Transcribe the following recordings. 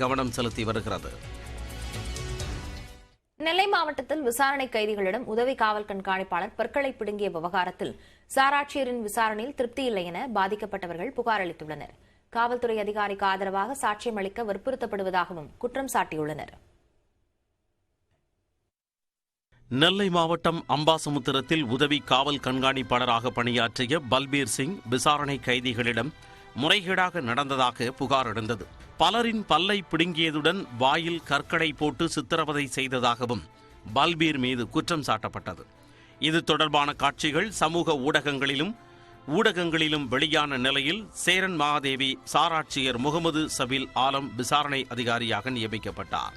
கவனம் செலுத்தி வருகிறது. நெல்லை மாவட்டத்தில் விசாரணை கைதிகளிடம் உதவி காவல் கண்காணிப்பாளர் பற்களை பிடுங்கிய விவகாரத்தில் சார் ஆட்சியரின் விசாரணையில் திருப்தி இல்லை என பாதிக்கப்பட்டவர்கள் புகார் அளித்துள்ளனர். காவல்துறை அதிகாரிக்கு ஆதரவாக சாட்சியம் அளிக்க வற்புறுத்தப்படுவதாகவும் குற்றம் சாட்டியுள்ளனர். நெல்லை மாவட்டம் அம்பாசமுத்திரத்தில் உதவி காவல் கண்காணிப்பாளராக பணியாற்றிய பல்பீர் சிங் விசாரணை கைதிகளிடம் முறைகேடாக நடந்ததாக புகார் எழுந்தது. பலரின் பல்லை பிடுங்கியதுடன் வாயில் கற்களை போட்டு சித்திரவதை செய்ததாகவும் பல்பீர் மீது குற்றம் சாட்டப்பட்டது. இது தொடர்பான காட்சிகள் சமூக ஊடகங்களிலும் வெளியான நிலையில் சேரன் மகாதேவி சார் ஆட்சியர் முகமது சபீல் ஆலம் விசாரணை அதிகாரியாக நியமிக்கப்பட்டார்.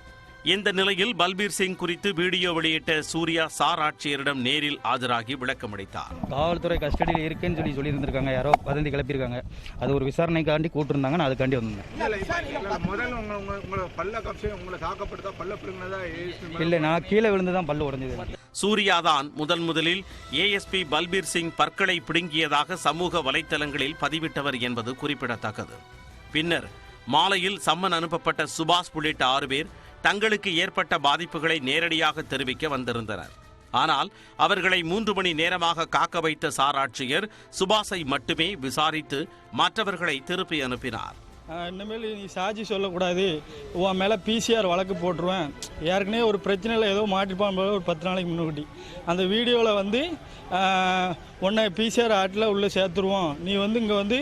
இந்த நிலையில் பல்பீர் சிங் குறித்து வீடியோ வெளியிட்ட சூர்யா சார் ஆட்சியரிடம் நேரில் ஆஜராகி விளக்கமளித்தார். காவல்துறை கஸ்டடியில் இருக்குன்னு சொல்லி இருந்திருக்காங்க, யாரோ வதந்தி கிளப்பியிருக்காங்க. அது ஒரு விசாரணைக்காண்டி கூட்டிருந்தாங்க, நான் அதுக்காண்டி வந்தேன். இல்லை, நான் கீழே விழுந்துதான் பல்லு உடைஞ்சது. சூர்யாதான் முதலில் ஏஎஸ்பி பல்பீர் சிங் பற்களை பிடுங்கியதாக சமூக வலைத்தளங்களில் பதிவிட்டவர் என்பது குறிப்பிடத்தக்கது. பின்னர் மாலையில் சம்மன் அனுப்பப்பட்ட சுபாஷ் உள்ளிட்ட 6 பேர் தங்களுக்கு ஏற்பட்ட பாதிப்புகளை நேரடியாக தெரிவிக்க வந்திருந்தனர். ஆனால் அவர்களை 3 மணி நேரமாக காக்க வைத்த சார் ஆட்சியர் சுபாஷை மட்டுமே விசாரித்து மற்றவர்களை திருப்பி அனுப்பினார். இனிமேல் நீ சாட்சி சொல்லக்கூடாது, உன் மேலே பிசிஆர் வழக்கு போட்டுருவேன், ஏற்கனவே ஒரு பிரச்சனையில் ஏதோ மாட்டிருப்பான் ஒரு 10 நாளைக்கு முன்னாடி அந்த வீடியோவில் உன்னை பிசிஆர் ஆட்டில் உள்ளே சேர்த்துருவோம், நீ இங்கே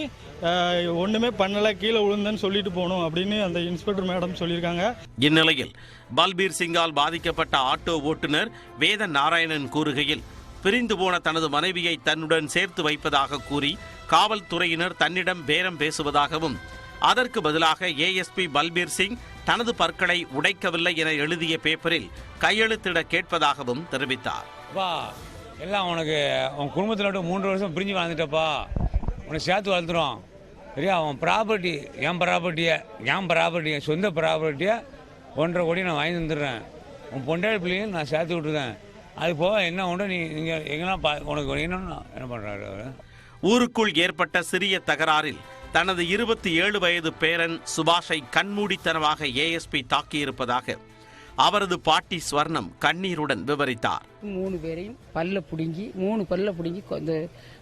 ஒன்றுமே பண்ணலை, கீழே விழுந்தன்னு சொல்லிட்டு போகணும் அப்படின்னு அந்த இன்ஸ்பெக்டர் மேடம் சொல்லியிருக்காங்க. இந்நிலையில் பல்பீர் சிங்கால் பாதிக்கப்பட்ட ஆட்டோ ஓட்டுநர் வேத நாராயணன் கூறுகையில், பிரிந்து போன தனது மனைவியை தன்னுடன் சேர்த்து வைப்பதாக கூறி காவல்துறையினர் தன்னிடம் பேரம் பேசுவதாகவும், அதற்கு பதிலாக ஏஎஸ்பி பல்பீர் சிங் தனது பற்களை உடைக்கவில்லை என எழுதிய பேப்பரில் கையெழுத்திட கேட்பதாகவும் தெரிவித்தார். எல்லாம் உனக்கு உன் குடும்பத்தில் 3 வருஷம் பிரிஞ்சு வாழ்ந்துட்டப்பா, உன்னை சேர்த்து வளர்த்துறோம் சரியா, அவன் ப்ராப்பர்ட்டி என் ப்ராப்பர்ட்டியை சொந்த ப்ராப்பர்ட்டியை 1.5 கோடி நான் வாங்கி வந்துடுறேன், உன் பொண்டாடி பிள்ளையும் நான் சேர்த்து விட்டுருக்கேன், அது போக என்ன உண்டு நீ நீங்கள் எங்கெல்லாம் உனக்கு என்ன பண்ணுறாரு அவர். ஊருக்குள் ஏற்பட்ட சிறிய தகராறில் தனது 27 வயது பேரன் சுபாஷை கண்மூடித்தனமாக ஏஎஸ்பி தாக்கியிருப்பதாக அவரது பாட்டி ஸ்வர்ணம் கண்ணீருடன் விவரித்தார். 3 பேரையும் பல்ல பிடுங்கி 3 பல்ல பிடுங்கி இந்த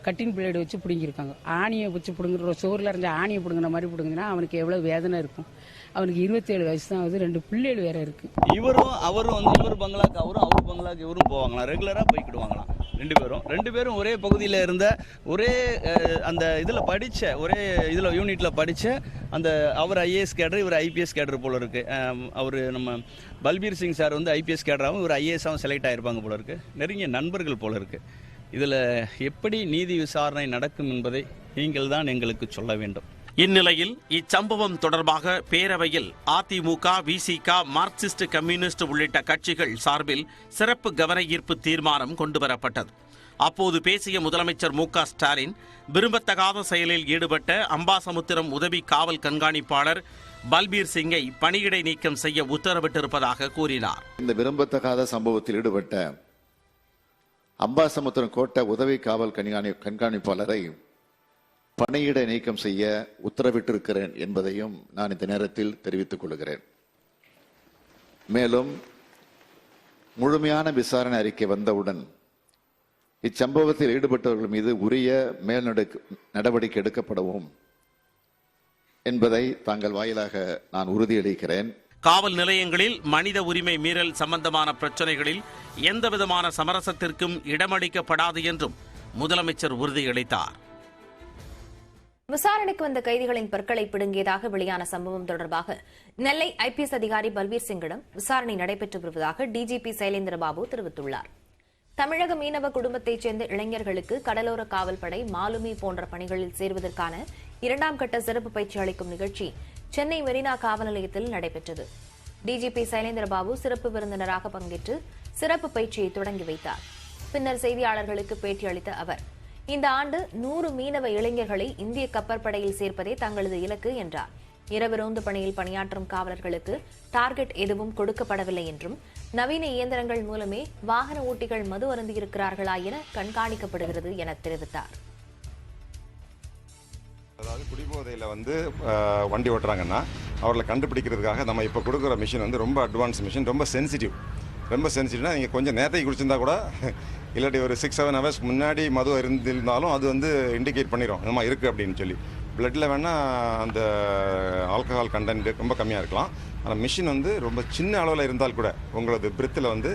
கட்டின் பிளேடு வச்சு பிடுங்கியிருக்காங்க. ஆணியை வச்சு பிடுங்குற சோறில் இருந்த ஆணியை பிடுங்குற மாதிரி பிடுங்குனா அவனுக்கு எவ்வளோ வேதனை இருக்கும். அவனுக்கு 27 வயசு தான் ஆகுது, 2 பிள்ளைகள் வேற இருக்கு. அவரும் இவர் பங்களாக்கு அவர் பங்களாக்கு இவரும் போவாங்களாம், ரெகுலராக போய்க்கிடுவாங்களாம். 2 பேரும் ஒரே பகுதியில் இருந்த ஒரே அந்த இதில் படித்த ஒரே இதில் யூனிட்டில் படித்த அந்த அவர் ஐஏஎஸ் கேடர் இவர் ஐபிஎஸ் கேடர் போல இருக்கு. அவர் நம்ம பல்பீர் சிங் சார் ஐபிஎஸ் கேடராகவும் இவர் ஐஏஎஸாகவும் செலக்ட் ஆகிருப்பாங்க போல இருக்கு. நெருங்கிய நண்பர்கள் போல இருக்கு. இதில் எப்படி நீதி விசாரணை நடக்கும் என்பதை நீங்கள் தான் எங்களுக்கு சொல்ல வேண்டும். இந்நிலையில் இச்சம்பவம் தொடர்பாக பேரவையில் அதிமுக, விசிக, மார்க்சிஸ்ட் கம்யூனிஸ்ட் உள்ளிட்ட கட்சிகள் சார்பில் சிறப்பு கவன ஈர்ப்பு தீர்மானம் கொண்டுவரப்பட்டது. அப்போது பேசிய முதலமைச்சர் மு.க. ஸ்டாலின், விரும்பத்தகாத செயலில் ஈடுபட்ட அம்பாசமுத்திரம் உதவி காவல் கண்காணிப்பாளர் பல்பீர் சிங்கை பணியிடை நீக்கம் செய்ய உத்தரவிட்டிருப்பதாக கூறினார். இந்த விரும்பத்தகாத சம்பவத்தில் ஈடுபட்ட அம்பாசமுத்திரம் கோட்ட உதவி காவல் கண்காணிப்பாளரை பணியிடை நீக்கம் செய்ய உத்தரவிட்டிருக்கிறேன் என்பதையும் நான் இந்த நேரத்தில் தெரிவித்துக் கொள்கிறேன். மேலும் முழுமையான விசாரணை அறிக்கை வந்தவுடன் இச்சம்பவத்தில் ஈடுபட்டவர்கள் மீது உரிய மேல் நடவடிக்கை எடுக்கப்படவும் என்பதை தாங்கள் வாயிலாக நான் உறுதியளிக்கிறேன். காவல் நிலையங்களில் மனித உரிமை மீறல் சம்பந்தமான பிரச்சனைகளில் எந்தவிதமான சமரசத்திற்கும் இடமளிக்கப்படாது என்றும் முதலமைச்சர் உறுதியளித்தார். விசாரணைக்கு வந்த கைதிகளின் பற்களை பிடுங்கியதாக வெளியான சம்பவம் தொடர்பாக நெல்லை ஐபிஎஸ் அதிகாரி பல்பீர் சிங்கிடம் விசாரணை நடைபெற்று வருவதாக டிஜிபி சைலேந்திரபாபு தெரிவித்துள்ளார். தமிழக மீனவ குடும்பத்தைச் சேர்ந்த இளைஞர்களுக்கு கடலோர காவல்படை, மாலுமி போன்ற பணிகளில் சேருவதற்கான 2ஆம் கட்ட சிறப்பு பயிற்சி அளிக்கும் நிகழ்ச்சி சென்னை மெரினா காவல் நிலையத்தில் நடைபெற்றது. டிஜிபி சைலேந்திரபாபு சிறப்பு விருந்தினராக பங்கேற்று சிறப்பு பயிற்சியை தொடங்கி வைத்தார். பின்னர் செய்தியாளர்களுக்கு பேட்டியளித்த அவர், இந்த ஆண்டு 100 மீனவ இளைஞர்களை இந்திய கப்பற்படையில் சேர்ப்பதே தங்களது இலக்கு என்றார். இரவு ரோந்து பணியில் பணியாற்றும் காவலர்களுக்கு டார்கெட் எதுவும் கொடுக்கப்படவில்லை என்றும், நவீன இயந்திரங்கள் மூலமே வாகன ஓட்டிகள் மது அருந்தியிருக்கிறார்களா என கண்காணிக்கப்படுகிறது என தெரிவித்தார். அதாவது குடிபோதையில் வண்டி ஓட்டுறாங்கன்னா அவர்களை கண்டுபிடிக்கிறதுக்காக நம்ம இப்போ கொடுக்குற மிஷின் வந்து ரொம்ப அட்வான்ஸ் மிஷின், ரொம்ப சென்சிட்டிவ்னா நீங்கள் கொஞ்சம் நேரத்தைக்கு குடிச்சிருந்தா கூட இல்லாட்டி ஒரு 6-7 ஹவர்ஸ் முன்னாடி மது இருந்திருந்தாலும் அது வந்து இண்டிகேட் பண்ணிடும் நம்ம இருக்குது அப்படின்னு சொல்லி. பிளட்டில் வேணால் அந்த ஆல்கஹால் கண்டென்ட் ரொம்ப கம்மியாக இருக்கலாம். ஆனால் மிஷின் வந்து ரொம்ப சின்ன அளவில் இருந்தால் கூட உங்களது பிரித்தில் வந்து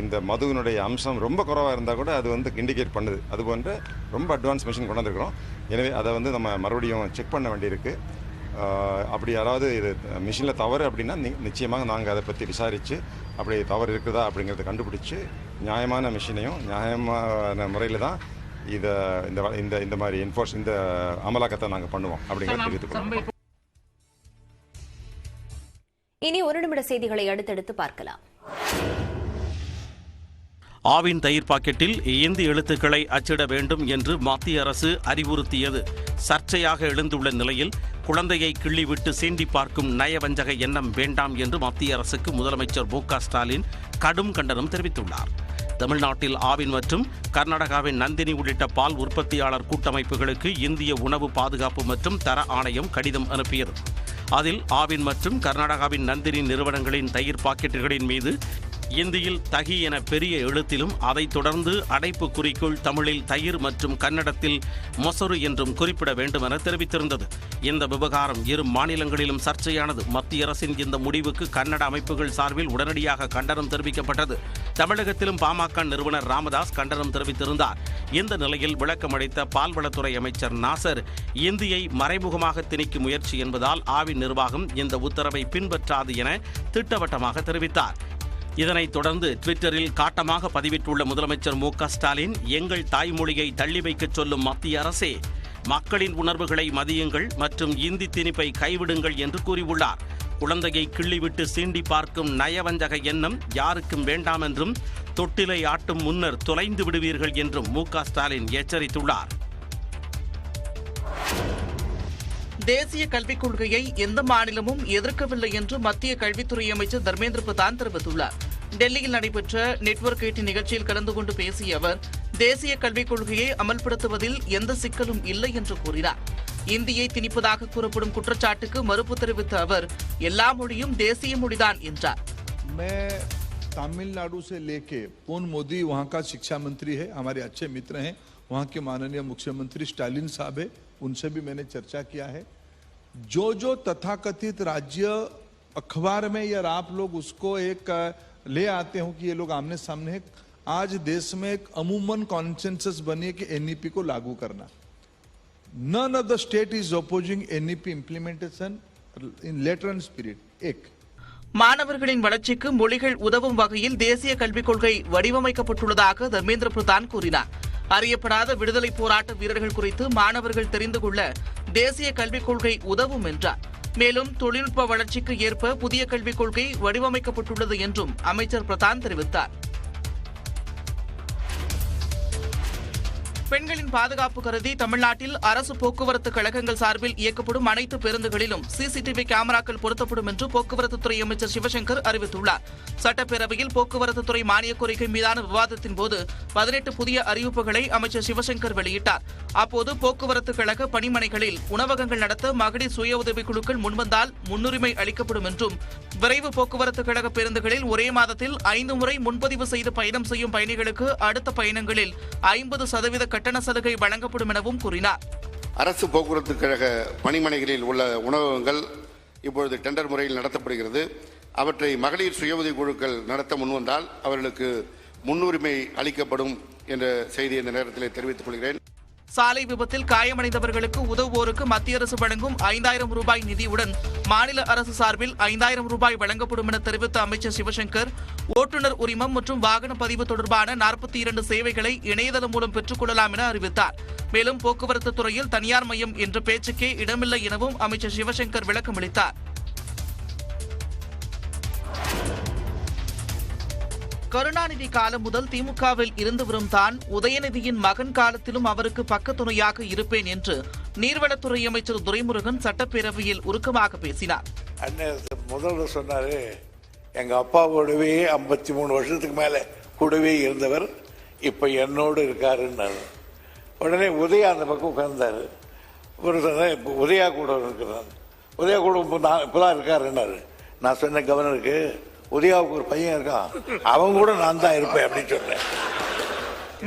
இந்த மதுவினுடைய அம்சம் ரொம்ப குறைவாக இருந்தால் கூட அது வந்து இண்டிகேட் பண்ணுது. அது போன்ற ரொம்ப அட்வான்ஸ் மிஷின் கொண்டு வந்திருக்கிறோம். எனவே அதை வந்து நம்ம மறுபடியும் செக் பண்ண வேண்டியிருக்கு. அப்படி யாராவது இது மிஷினில் தவறு அப்படின்னா நிச்சயமாக நாங்கள் அதை பற்றி விசாரித்து அப்படி தவறு இருக்குதா அப்படிங்கிறத கண்டுபிடிச்சி நியாயமான மிஷினையும் நியாயமான முறையில் தான் இதை இந்த மாதிரி இந்த அமலாக்கத்தை நாங்கள் பண்ணுவோம் அப்படிங்கிறத தெரிவித்துக்கிறோம். இனி 1 நிமிட செய்திகளை அடுத்தடுத்து பார்க்கலாம். ஆவின் தயிர் பாக்கெட்டில் இந்தி எழுத்துக்களை அச்சிட வேண்டும் என்று மத்திய அரசு அறிவுறுத்தியது சர்ச்சையாக எழுந்துள்ள நிலையில் குழந்தையை கிள்ளிவிட்டு சீண்டி பார்க்கும் நயவஞ்சக எண்ணம் வேண்டாம் என்று மத்திய அரசுக்கு முதலமைச்சர் மு.க. ஸ்டாலின் கடும் கண்டனம் தெரிவித்துள்ளார். தமிழ்நாட்டில் ஆவின் மற்றும் கர்நாடகாவின் நந்தினி உள்ளிட்ட பால் உற்பத்தியாளர் கூட்டமைப்புகளுக்கு இந்திய உணவு பாதுகாப்பு மற்றும் தர ஆணையம் கடிதம் அனுப்பியது. அதில் ஆவின் மற்றும் கர்நாடகாவின் நந்தினி நிறுவனங்களின் தயிர் பாக்கெட்டுகளின் மீது இந்தியில் தகி என பெரிய எழுத்திலும் அதைத் தொடர்ந்து அடைப்பு குறிக்குள் தமிழில் தயிர் மற்றும் கன்னடத்தில் மொசரு என்றும் குறிப்பிட வேண்டும் என தெரிவித்திருந்தது. இந்த விவகாரம் இரு மாநிலங்களிலும் சர்ச்சையானது. மத்திய அரசின் இந்த முடிவுக்கு கன்னட அமைப்புகள் சார்பில் உடனடியாக கண்டனம் தெரிவிக்கப்பட்டது. தமிழகத்திலும் பாமக நிறுவனர் ராமதாஸ் கண்டனம் தெரிவித்திருந்தார். இந்த நிலையில் விளக்கமளித்த பால்வளத்துறை அமைச்சர் நாசர், இந்தியை மறைமுகமாக திணிக்கும் முயற்சி என்பதால் ஆவின் நிர்வாகம் இந்த உத்தரவை பின்பற்றாது என திட்டவட்டமாக தெரிவித்தார். இதனைத் தொடர்ந்து ட்விட்டரில் காட்டமாக பதிவிட்டுள்ள முதலமைச்சர் மு.க. ஸ்டாலின், எங்கள் தாய்மொழியை தள்ளி வைக்கச் சொல்லும் மத்திய அரசே, மக்களின் உணர்வுகளை மதியுங்கள் மற்றும் இந்தி திணிப்பை கைவிடுங்கள் என்று கூறியுள்ளார். குழந்தையை கிள்ளிவிட்டு சீண்டி பார்க்கும் நயவஞ்சக எண்ணம் யாருக்கும் வேண்டாம் என்றும் தொட்டிலை ஆட்டும் முன்னர் தொலைந்து விடுவீர்கள் என்றும் மு.க. ஸ்டாலின் எச்சரித்துள்ளார். தேசிய கல்விக் கொள்கையை எந்த மாநிலமும் எதிர்க்கவில்லை என்று மத்திய கல்வித்துறை அமைச்சர் தர்மேந்திர பிரதான் தெரிவித்துள்ளார். டெல்லியில் நடைபெற்ற நெட்வொர்க் 8 நிகழ்ச்சியில் கலந்து கொண்டு பேசிய அவர், தேசிய கல்விக் கொள்கையை அமல்படுத்துவதில் எந்த சிக்கலும் இல்லை என்று கூறினார். இந்தியை திணிப்பதாக கூறப்படும் குற்றச்சாட்டுக்கு மறுப்பு தெரிவித்த அவர், எல்லா மொழியும் தேசிய மொழிதான் என்றார். तमिलनाडु से लेके पून मोदी वहाँ का शिक्षा मंत्री है, हमारे अच्छे मित्र हैं. वहाँ के माननीय मुख्यमंत्री स्टालिन साहब है, उनसे भी मैंने चर्चा किया है. जो तथाकथित राज्य अखबार में या आप लोग उसको एक ले आते हो कि ये लोग आमने सामने है, आज देश में एक अमूमन कॉन्सेंसस बनी है कि एनईपी को लागू करना. None of the state is opposing NEP implementation in letter and spirit. एक மாணவர்களின் வளர்ச்சிக்கு மொழிகள் உதவும் வகையில் தேசிய கல்விக் கொள்கை வடிவமைக்கப்பட்டுள்ளதாக தர்மேந்திர பிரதான் கூறினார். அறியப்படாத விடுதலை போராட்ட வீரர்கள் குறித்து மாணவர்கள் தெரிந்து கொள்ள தேசிய கல்விக் கொள்கை உதவும் என்றார். மேலும் தொழில்நுட்ப வளர்ச்சிக்கு ஏற்ப புதிய கல்விக் கொள்கை வடிவமைக்கப்பட்டுள்ளது என்றும் அமைச்சர் பிரதான் தெரிவித்தார். பெண்களின் பாதுகாப்பு கருதி தமிழ்நாட்டில் அரசு போக்குவரத்து கழகங்கள் சார்பில் இயக்கப்படும் அனைத்து பேருந்துகளிலும் சிசிடிவி கேமராக்கள் பொருத்தப்படும் என்று போக்குவரத்துத்துறை அமைச்சர் சிவசங்கர் அறிவித்துள்ளார். சட்டப்பேரவையில் போக்குவரத்துத்துறை மானியக் கோரிக்கை மீதான விவாதத்தின் போது 18 புதிய அறிவிப்புகளை அமைச்சர் சிவசங்கர் வெளியிட்டார். அப்போது போக்குவரத்து கழக பணிமனைகளில் உணவகங்கள் நடத்த மகளிர் சுய உதவிக்குழுக்கள் முன்வந்தால் முன்னுரிமை அளிக்கப்படும் என்றும், விரைவு போக்குவரத்து கழக பேருந்துகளில் ஒரே மாதத்தில் 5 முறை முன்பதிவு செய்து பயணம் செய்யும் பயணிகளுக்கு அடுத்த பயணங்களில் 50% கட்டண சலுகை வழங்கப்படும் எனவும் கூறினார். அரசு போக்குவரத்து கழக பணிமனைகளில் உள்ள உணவகங்கள் இப்பொழுது டெண்டர் முறையில் நடத்தப்படுகிறது. அவற்றை மகளிர் சுய உதவி குழுக்கள் நடத்த முன்வந்தால் அவர்களுக்கு முன்னுரிமை அளிக்கப்படும் என்ற செய்தியை இந்த நேரத்தில் தெரிவித்துக் கொள்கிறேன். சாலை விபத்தில் காயமடைந்தவர்களுக்கு உதவுவோருக்கு மத்திய அரசு வழங்கும் 5000 ரூபாய் நிதியுடன் மாநில அரசு சார்பில் 5000 ரூபாய் வழங்கப்படும் என தெரிவித்த அமைச்சர் சிவசங்கர், ஓட்டுநர் உரிமம் மற்றும் வாகன பதிவு தொடர்பான 42 சேவைகளை இணையதளம் மூலம் பெற்றுக் கொள்ளலாம் என அறிவித்தார். மேலும் போக்குவரத்து துறையில் தனியார் மையம் என்ற பேச்சுக்கே இடமில்லை எனவும் அமைச்சர் சிவசங்கர் விளக்கமளித்தார். கருணாநிதி காலம் முதல் திமுகவில் இருந்து வரும் தான் உதயநிதியின் மகன் காலத்திலும் அவருக்கு பக்கத்துணையாக இருப்பேன் என்று நீர்வளத்துறை அமைச்சர் துரைமுருகன் சட்டப்பேரவையில் உருக்கமாக பேசினார். முதல்வர் சொன்னாரு, எங்க அப்பாவோடவே 53 வருஷத்துக்கு மேல கூடவே இருந்தவர் இப்ப என்னோடு இருக்காருன்னு. உடனே உதயா அந்த பக்கம் உட்கார்ந்தாரு. ஒரு உதயா கூட இருக்கிறார். உதயா கூட இப்போதான் இருக்காருன்னாரு. நான் சொன்னேன் கவர்னருக்கு, உதயாவுக்கு ஒரு பையன் இருக்கான், அவன் கூட நான் தான் இருப்பேன் அப்படின்னு சொன்னேன்.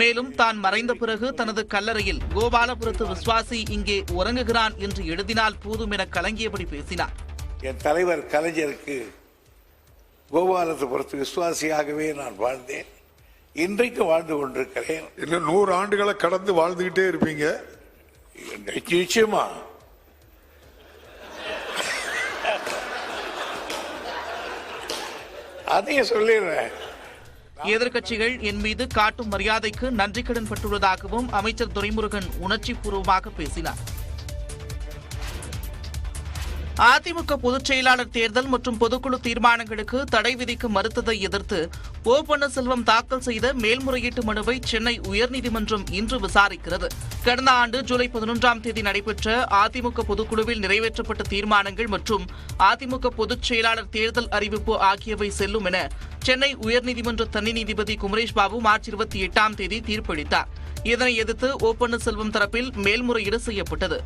மேலும் தான் மறைந்த பிறகு தனது கல்லறையில் கோபாலபுரத்து விஸ்வாசி இங்கே உறங்குகிறான் என்று எழுதினால் போதும் என கலங்கியபடி பேசினார். என் தலைவர் கலைஞருக்கு கோபாலபுரத்து விசுவாசியாகவே நான் வாழ்ந்தேன், இன்றைக்கு வாழ்ந்து கொண்டிருக்கிறேன். இன்னும் 100 ஆண்டுகளை கடந்து வாழ்ந்துகிட்டே இருப்பீங்க நிச்சயமா. அதையும் சொல்லிடுறேன். எதிர்க்கட்சிகள் என் மீது காட்டும் மரியாதைக்கு நன்றி கடன் பட்டுள்ளதாகவும் அமைச்சர் துரைமுருகன் உணர்ச்சி பூர்வமாக பேசினார். அதிமுக பொதுச் செயலாளர் தேர்தல் மற்றும் பொதுக்குழு தீர்மானங்களுக்கு தடை விதிக்க மறுத்ததை எதிர்த்து ஓ பன்னீர்செல்வம் தாக்கல் செய்த மேல்முறையீட்டு மனுவை சென்னை உயர்நீதிமன்றம் இன்று விசாரிக்கிறது. கடந்த ஆண்டு ஜூலை 11ஆம் தேதி நடைபெற்ற அதிமுக பொதுக்குழுவில் நிறைவேற்றப்பட்ட தீர்மானங்கள் மற்றும் அதிமுக பொதுச் செயலாளர் தேர்தல் அறிவிப்பு ஆகியவை செல்லும் என சென்னை உயர்நீதிமன்ற தனி நீதிபதி குமரேஷ் பாபு மார்ச் 28ஆம் தேதி தீர்ப்பளித்தார். இதனை எதிர்த்து ஓ பன்னீர்செல்வம் தரப்பில் மேல்முறையீடு செய்யப்பட்டது.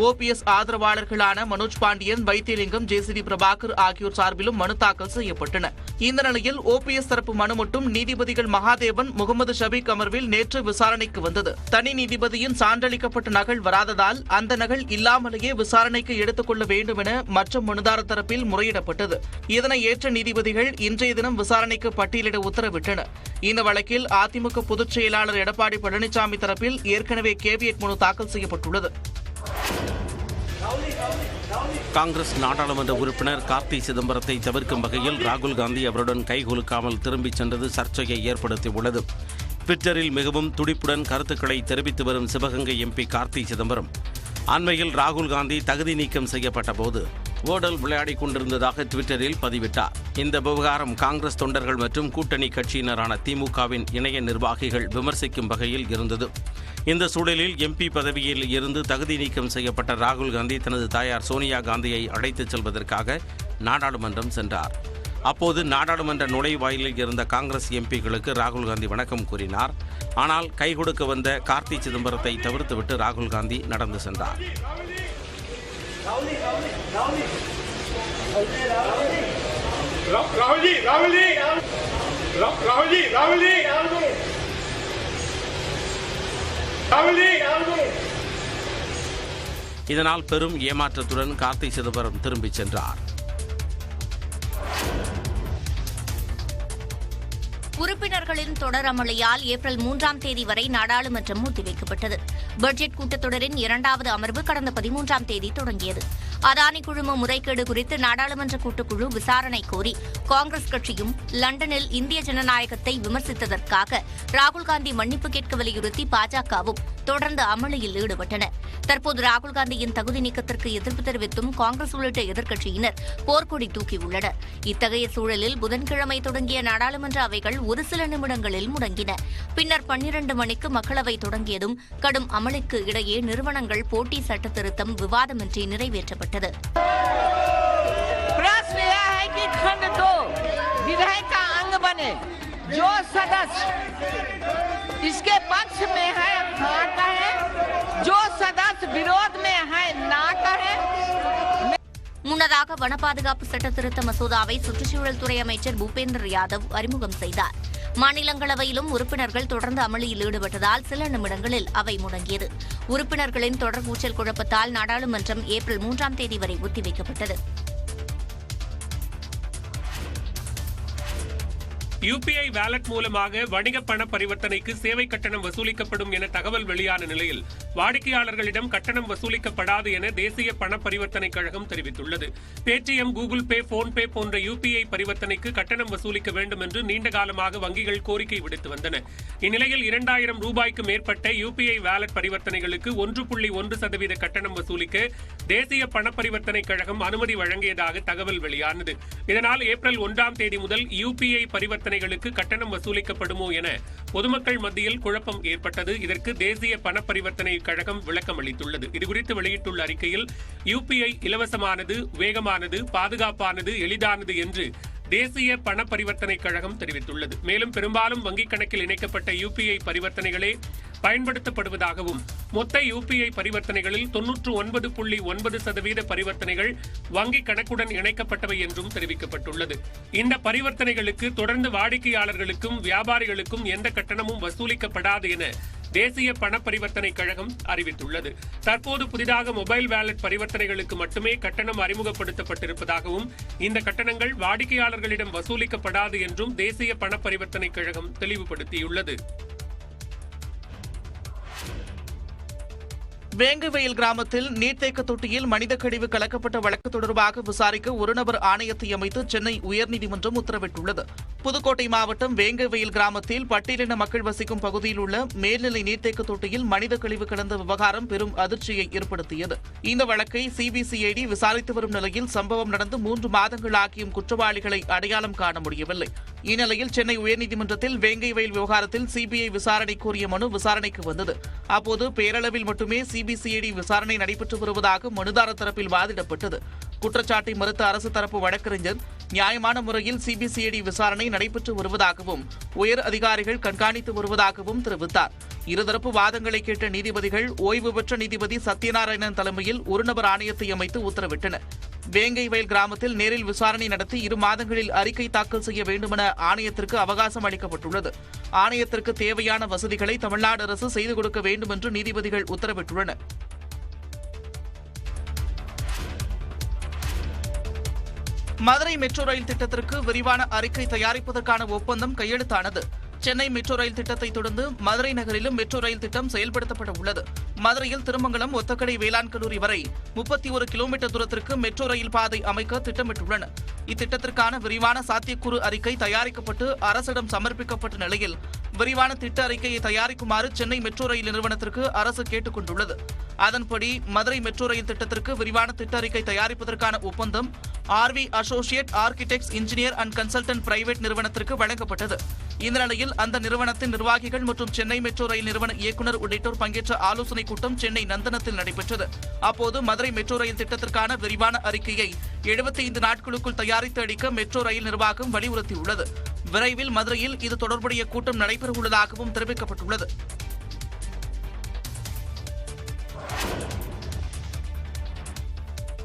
ஓபிஎஸ் ஆதரவாளர்களான மனோஜ் பாண்டியன், வைத்தியலிங்கம், ஜேசிடி பிரபாகர் ஆகியோர் சார்பிலும் மனு தாக்கல் செய்யப்பட்டன. இந்த நிலையில் ஓபிஎஸ் தரப்பு மனு மட்டும் நீதிபதிகள் மகாதேவன், முகமது ஷபீக் அமர்வில் நேற்று விசாரணைக்கு வந்தது. தனி நீதிபதியின் சான்றளிக்கப்பட்ட நகல் வராததால் அந்த நகல் இல்லாமலேயே விசாரணைக்கு எடுத்துக் கொள்ள வேண்டும் என மற்ற மனுதாரர் தரப்பில் முறையிடப்பட்டது. இதனை ஏற்ற நீதிபதிகள் இன்றைய தினம் விசாரணைக்கு பட்டியலிட உத்தரவிட்டனர். இந்த வழக்கில் அதிமுக பொதுச் செயலாளர் எடப்பாடி பழனிசாமி தரப்பில் ஏற்கனவே கேவியட் மனு தாக்கல் செய்யப்பட்டுள்ளது. காங்கிரஸ் நாடாளுமன்ற உறுப்பினர் கார்த்தி சிதம்பரத்தை தவிர்க்கும் வகையில் ராகுல் காந்தி அவருடன் கைகுலுக்காமல் திரும்பிச் சென்றது சர்ச்சையை ஏற்படுத்தியுள்ளது. ட்விட்டரில் மிகவும் துடிப்புடன் கருத்துக்களை தெரிவித்து வரும் சிவகங்கை எம்பி கார்த்தி சிதம்பரம் அண்மையில் ராகுல் காந்தி தகுதி நீக்கம் செய்யப்பட்ட போது ஓடல் விளையாடிக் கொண்டிருந்ததாக ட்விட்டரில் பதிவிட்டார். இந்த விவகாரம் காங்கிரஸ் தொண்டர்கள் மற்றும் கூட்டணி கட்சியினரான திமுகவின் இணைய நிர்வாகிகள் விமர்சிக்கும் வகையில் இருந்தது. இந்த சூழலில் எம்பி பதவியில் இருந்து தகுதி நீக்கம் செய்யப்பட்ட ராகுல் காந்தி தனது தாயார் சோனியா காந்தியை அழைத்துச் செல்வதற்காக நாடாளுமன்றம் சென்றார். அப்போது நாடாளுமன்ற நுழைவாயிலில் இருந்த காங்கிரஸ் எம்பிகளுக்கு ராகுல் காந்தி வணக்கம் கூறினார். ஆனால் கை கொடுக்க வந்த கார்த்தி சிதம்பரத்தை தவிர்த்துவிட்டு ராகுல் காந்தி நடந்து சென்றார். இதனால் பெரும் ஏமாற்றத்துடன் கார்த்தி சிதம்பரம் திரும்பிச் சென்றார். உறுப்பினர்களின் தொடர் அமளியால் ஏப்ரல் 3ஆம் தேதி வரை நாடாளுமன்றம் ஒத்திவைக்கப்பட்டது. பட்ஜெட் கூட்டத்தொடரின் 2வது அமர்வு கடந்த 13ஆம் தேதி தொடங்கியது. அதானி குழும முறைகேடு குறித்து நாடாளுமன்ற கூட்டுக்குழு விசாரணை கோரி காங்கிரஸ் கட்சியும் லண்டனில் இந்திய ஜனநாயகத்தை விமர்சித்ததற்காக ராகுல் காந்தி மன்னிப்பு கேட்க வலியுறுத்தி பாஜகவும் தொடர்ந்து அமளியில் ஈடுபட்டன. தற்போது ராகுல் காந்தியின் தகுதி நீக்கத்திற்கு எதிர்ப்பு தெரிவித்தும் காங்கிரஸ் உள்ளிட்ட எதிர்க்கட்சியினர் போர்க்கொடி தூக்கியுள்ளனர். இத்தகைய சூழலில் புதன்கிழமை தொடங்கிய நாடாளுமன்ற அவைகள் ஒரு சில நிமிடங்களில் முடங்கின. பின்னர் 12 மணிக்கு மக்களவை தொடங்கியதும் கடும் அமளிக்கு இடையே நிறுவனங்கள் போட்டி சட்ட திருத்தம் விவாதமின்றி நிறைவேற்றப்பட்டது. इसके पक्ष में है हाँ कहे, जो सदस्य विरोध में है ना कहे. முன்னதாக வன பாதுகாப்பு சட்ட திருத்த மசோதாவை சுற்றுச்சூழல் துறை அமைச்சர் பூபேந்தர் யாதவ் அறிமுகம் செய்தார். மாநிலங்களவையிலும் உறுப்பினர்கள் தொடர்ந்து அமளியில் ஈடுபட்டதால் சில நிமிடங்களில் அவை முடங்கியது. உறுப்பினர்களின் தொடர் கூச்சல் குழப்பத்தால் நாடாளுமன்றம் ஏப்ரல் 3ஆம் தேதி வரை ஒத்திவைக்கப்பட்டது. யுபிஐ வாலெட் மூலமாக வணிக பண பரிவர்த்தனைக்கு சேவை கட்டணம் வசூலிக்கப்படும் என தகவல் வெளியான நிலையில் வாடிக்கையாளர்களிடம் கட்டணம் வசூலிக்கப்படாது என தேசிய பண பரிவர்த்தனை கழகம் தெரிவித்துள்ளது. பேடிஎம், கூகுள் பே, போன்பே போன்ற யுபிஐ பரிவர்த்தனைக்கு கட்டணம் வசூலிக்க வேண்டும் என்று நீண்ட காலமாக வங்கிகள் கோரிக்கை விடுத்து வந்தன. இந்நிலையில் 2000 ரூபாய்க்கு மேற்பட்ட யுபிஐ வாலெட் பரிவர்த்தனைகளுக்கு 1.1% கட்டணம் வசூலிக்க தேசிய பண பரிவர்த்தனை கழகம் அனுமதி வழங்கியதாக தகவல் வெளியானது. இதனால் ஏப்ரல் 1ஆம் தேதி முதல் யுபிஐ பரிவர்த்தனைகளுக்கு கட்டணம் வசூலிக்கப்படுமோ என பொதுமக்கள் மத்தியில் குழப்பம் ஏற்பட்டது. இதற்கு தேசிய பண பரிவர்த்தனை கழகம் விளக்கம் அளித்துள்ளது. இதுகுறித்து வெளியிட்டுள்ள அறிக்கையில் யுபிஐ இலவசமானது, வேகமானது, பாதுகாப்பானது, எளிதானது என்று தேசிய பண பரிவர்த்தனை கழகம் தெரிவித்துள்ளது. மேலும் பெரும்பாலும் வங்கிக் கணக்கில் இணைக்கப்பட்ட யுபிஐ பரிவர்த்தனைகளே பயன்படுத்தப்படுவதாகவும் மொத்த யுபிஐ பரிவர்த்தனைகளில் 99.9% பரிவர்த்தனைகள் வங்கி கணக்குடன் இணைக்கப்பட்டவை என்றும் தெரிவிக்கப்பட்டுள்ளது. இந்த பரிவர்த்தனைகளுக்கு தொடர்ந்து வாடிக்கையாளர்களுக்கும் வியாபாரிகளுக்கும் எந்த கட்டணமும் வசூலிக்கப்படாது என தேசிய பண பரிவர்த்தனை கழகம் அறிவித்துள்ளது. தற்போது புதிதாக மொபைல் வாலெட் பரிவர்த்தனைகளுக்கு மட்டுமே கட்டணம் அறிமுகப்படுத்தப்பட்டிருப்பதாகவும் இந்த கட்டணங்கள் வாடிக்கையாளர்களிடம் வசூலிக்கப்படாது என்றும் தேசிய பண பரிவர்த்தனை கழகம் தெளிவுபடுத்தியுள்ளது. வேங்கவயல் கிராமத்தில் நீர்த்தேக்க தொட்டியில் மனித கழிவு கலக்கப்பட்ட வழக்கு தொடர்பாக விசாரிக்க ஒருநபர் ஆணையத்தை அமைத்து சென்னை உயர்நீதிமன்றம் உத்தரவிட்டுள்ளது. புதுக்கோட்டை மாவட்டம் வேங்கவயல் கிராமத்தில் பட்டியலின மக்கள் வசிக்கும் பகுதியில் உள்ள மேல்நிலை நீர்த்தேக்க தொட்டியில் மனித கழிவு கலந்த விவகாரம் பெரும் அதிர்ச்சியை ஏற்படுத்தியது. இந்த வழக்கை சிபிசிஐடி விசாரித்து வரும் நிலையில் சம்பவம் நடந்து 3 மாதங்கள் ஆகியும் குற்றவாளிகளை அடையாளம் காண முடியவில்லை. இந்நிலையில் சென்னை உயர்நீதிமன்றத்தில் வேங்கவயல் விவகாரத்தில் சிபிஐ விசாரணை கோரிய மனு விசாரணைக்கு வந்தது. அப்போது பேரளவில் மட்டுமே சிபிசிஐடி விசாரணை நடைபெற்று வருவதாக மனுதாரர் தரப்பில் வாதிடப்பட்டது. குற்றச்சாட்டை மறுத்த அரசு தரப்பு வழக்கறிஞர் நியாயமான முறையில் சிபிசிஐடி விசாரணை நடைபெற்று வருவதாகவும் உயர் அதிகாரிகள் கண்காணித்து வருவதாகவும் தெரிவித்தார். இருதரப்பு வாதங்களை கேட்ட நீதிபதிகள் ஓய்வு பெற்ற நீதிபதி சத்யநாராயணன் தலைமையில் ஒருநபர் ஆணையத்தை அமைத்து உத்தரவிட்டனர். வேங்கைவயல் கிராமத்தில் நேரில் விசாரணை நடத்தி 2 மாதங்களில் அறிக்கை தாக்கல் செய்ய வேண்டுமென ஆணையத்திற்கு அவகாசம் அளிக்கப்பட்டுள்ளது. ஆணையத்திற்கு தேவையான வசதிகளை தமிழ்நாடு அரசு செய்து கொடுக்க வேண்டும் என்று நீதிபதிகள் உத்தரவிட்டுள்ளனர். மதுரை மெட்ரோ ரயில் திட்டத்திற்கு விரிவான அறிக்கை தயாரிப்பதற்கான ஒப்பந்தம் கையெழுத்தானது. சென்னை மெட்ரோ ரயில் திட்டத்தை தொடர்ந்து மதுரை நகரிலும் மெட்ரோ ரயில் திட்டம் செயல்படுத்தப்பட உள்ளது. மதுரையில் திருமங்கலம் ஒத்தக்கடை வேளாண் கல்லூரி வரை 31 கிலோமீட்டர் தூரத்திற்கு மெட்ரோ ரயில் பாதை அமைக்க திட்டமிட்டுள்ளன. இத்திட்டத்திற்கான விரிவான சாத்தியக்கூறு அறிக்கை தயாரிக்கப்பட்டு அரசிடம் சமர்ப்பிக்கப்பட்ட நிலையில் விரிவான திட்ட அறிக்கையை தயாரிக்குமாறு சென்னை மெட்ரோ ரயில் நிறுவனத்திற்கு அரசு கேட்டுக் கொண்டுள்ளது. அதன்படி மதுரை மெட்ரோ ரயில் திட்டத்திற்கு விரிவான திட்ட அறிக்கை தயாரிப்பதற்கான ஒப்பந்தம் RV associate architects engineer and consultant private நிறுவனத்திற்கு வழங்கப்பட்டது. இந்த நிலையில் அந்த நிறுவனத்தின் நிர்வாகிகள் மற்றும் சென்னை மெட்ரோ ரயில் நிறுவன இயக்குநர் உள்ளிட்டோர் பங்கேற்ற ஆலோசனைக் கூட்டம் சென்னை நந்தனத்தில் நடைபெற்றது. அப்போது மதுரை மெட்ரோ ரயில் திட்டத்திற்கான விரிவான அறிக்கையை 75 நாட்களுக்குள் தயாரித்து அளிக்க மெட்ரோ ரயில் நிர்வாகம் வலியுறுத்தியுள்ளது. விரைவில் மதுரையில் இது தொடர்புடைய கூட்டம் நடைபெறவுள்ளதாகவும் தெரிவிக்கப்பட்டுள்ளது.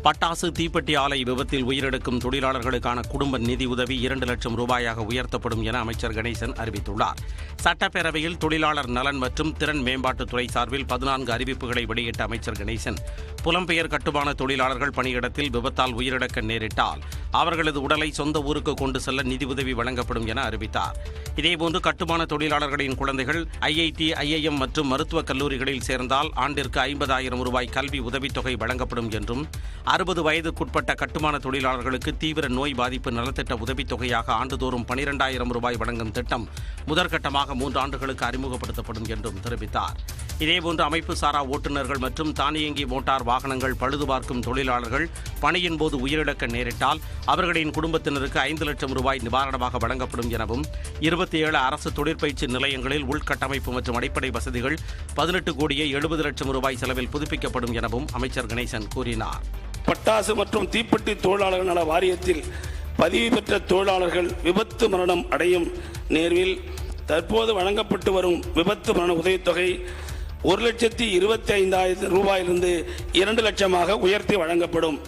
பட்டாசு தீப்பெட்டி ஆலை விபத்தில் உயிரிழக்கும் தொழிலாளர்களுக்கான குடும்ப நிதி உதவி 2 லட்சம் ரூபாயாக உயர்த்தப்படும் என அமைச்சர் கணேசன் அறிவித்துள்ளார். சட்டப்பேரவையில் தொழிலாளர் நலன் மற்றும் திறன் மேம்பாட்டுத்துறை சார்பில் 14 அறிவிப்புகளை வெளியிட்ட அமைச்சர் கணேசன், புலம்பெயர் கட்டுமான தொழிலாளர்கள் பணியிடத்தில் விபத்தால் உயிரிழக்க நேரிட்டால் அவர்களது உடலை சொந்த ஊருக்கு கொண்டு செல்ல நிதி உதவி வழங்கப்படும் என அறிவித்தார். இதேபோன்று கட்டுமான தொழிலாளர்களின் குழந்தைகள் ஐஐடி, ஐஐஎம் மற்றும் மருத்துவக் கல்லூரிகளில் சேர்ந்தால் ஆண்டிற்கு 50,000 ரூபாய் கல்வி உதவித்தொகை வழங்கப்படும் என்றும், 60 வயதுக்குட்பட்ட கட்டுமான தொழிலாளர்களுக்கு தீவிர நோய் பாதிப்பு நலத்திட்ட உதவித்தொகையாக ஆண்டுதோறும் 12,000 ரூபாய் வழங்கும் திட்டம் முதற்கட்டமாக 3 ஆண்டுகளுக்கு அறிமுகப்படுத்தப்படும் என்றும் தெரிவித்தார். இதேபோன்று அமைப்பு சாரா ஓட்டுநர்கள் மற்றும் தானியங்கி மோட்டார் வாகனங்கள் பழுது பார்க்கும் தொழிலாளர்கள் பணியின் போது உயிரிழக்க நேரிட்டால் அவர்களின் குடும்பத்தினருக்கு 5 லட்சம் ரூபாய் நிவாரணமாக வழங்கப்படும் எனவும், 27 அரசு தொழிற்பயிற்சி நிலையங்களில் உள்கட்டமைப்பு மற்றும் அடிப்படை வசதிகள் 18 கோடியே 70 லட்சம் ரூபாய் செலவில் புதுப்பிக்கப்படும் எனவும் அமைச்சர் கணேசன் கூறினார். பட்டாசு மற்றும் தீப்பெட்டி தொழிலாளர்கள் நல வாரியத்தில் பதிவு பெற்ற தொழிலாளர்கள் விபத்து மரணம் அடையும் நேர்வில் தற்போது வழங்கப்பட்டு வரும் விபத்து மரண உதவித்தொகை 1,25,000 ரூபாயிலிருந்து 2 லட்சமாக உயர்த்தி வழங்கப்படும்.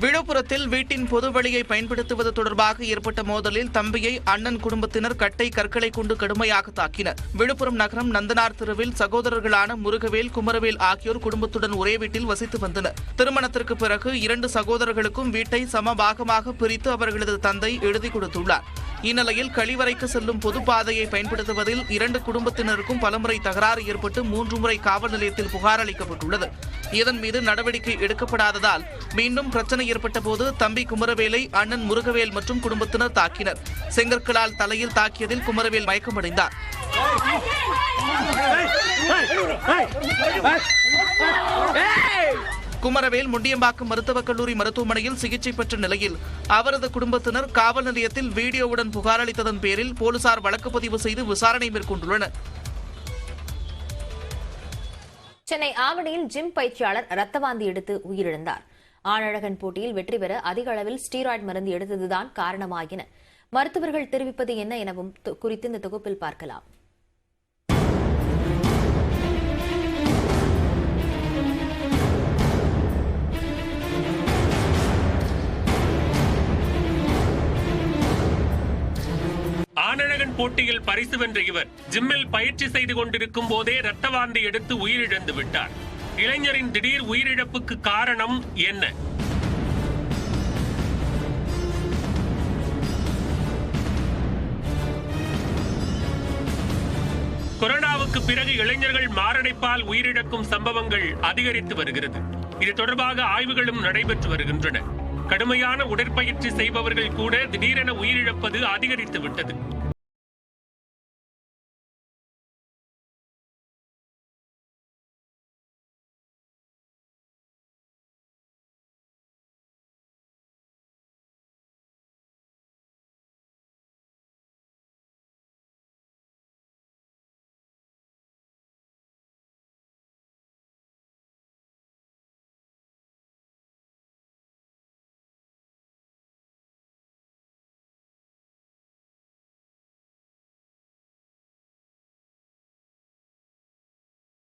விழுப்புரத்தில் வீட்டின் பொதுவெளியை பயன்படுத்துவது தொடர்பாக ஏற்பட்ட மோதலில் தம்பியை அண்ணன் குடும்பத்தினர் கட்டை கற்களை கொண்டு கடுமையாக தாக்கினர். விழுப்புரம் நகரம் நந்தனார் தெருவில் சகோதரர்களான முருகவேல், குமரவேல் ஆகியோர் குடும்பத்துடன் ஒரே வீட்டில் வசித்து வந்தனர். திருமணத்திற்கு பிறகு 2 சகோதரர்களுக்கும் வீட்டை சமபாகமாக பிரித்து அவர்களது தந்தை எழுதி கொடுத்துள்ளார். இந்நிலையில் கழிவறைக்கு செல்லும் பொது பாதையை பயன்படுத்துவதில் 2 குடும்பத்தினருக்கும் பலமுறை தகராறு ஏற்பட்டு 3 முறை காவல் நிலையத்தில் புகார் அளிக்கப்பட்டுள்ளது. இதன் மீது நடவடிக்கை எடுக்கப்படாததால் மீண்டும் பிரச்சனை ஏற்பட்ட போது தம்பி குமரவேலை அண்ணன் முருகவேல் மற்றும் குடும்பத்தினர் தாக்கினர். செங்கற்களால் தலையில் தாக்கியதில் குமரவேல் மயக்கமடைந்தார். குமரவேல் முண்டியம்பாக்கம் மருத்துவக் கல்லூரி மருத்துவமனையில் சிகிச்சை பெற்ற நிலையில் அவரது குடும்பத்தினர் காவல் நிலையத்தில் வீடியோவுடன் புகார் அளித்ததன் பேரில் போலீசார் வழக்கு பதிவு செய்து விசாரணை மேற்கொண்டுள்ளனர். சென்னை ஆவடியில் ஜிம் பயிற்சியாளர் ரத்தவாந்தி எடுத்து உயிரிழந்தார். ஆணழகன் போட்டியில் வெற்றி பெற அதிக அளவில் ஸ்டீராய்டு மருந்து எடுத்ததுதான் காரணமாகின. மருத்துவர்கள் தெரிவிப்பது என்ன எனவும் குறித்து இந்த தொகுப்பில் பார்க்கலாம். ஆனழகன் போட்டியில் பரிசு வென்ற இவர் ஜிம்மில் பயிற்சி செய்து கொண்டிருக்கும் போதே ரத்த வாந்தி எடுத்து உயிரிழந்து விட்டார். இளைஞரின் திடீர் உயிரிழப்புக்கு காரணம் என்ன? கொரோனாவுக்கு பிறகு இளைஞர்கள் மாரடைப்பால் உயிரிழக்கும் சம்பவங்கள் அதிகரித்து வருகிறது. இது தொடர்பாக ஆய்வுகளும் நடைபெற்று வருகின்றன. கடுமையான உடற்பயிற்சி செய்பவர்கள் கூட திடீரென உயிரிழப்பது அதிகரித்து விட்டது.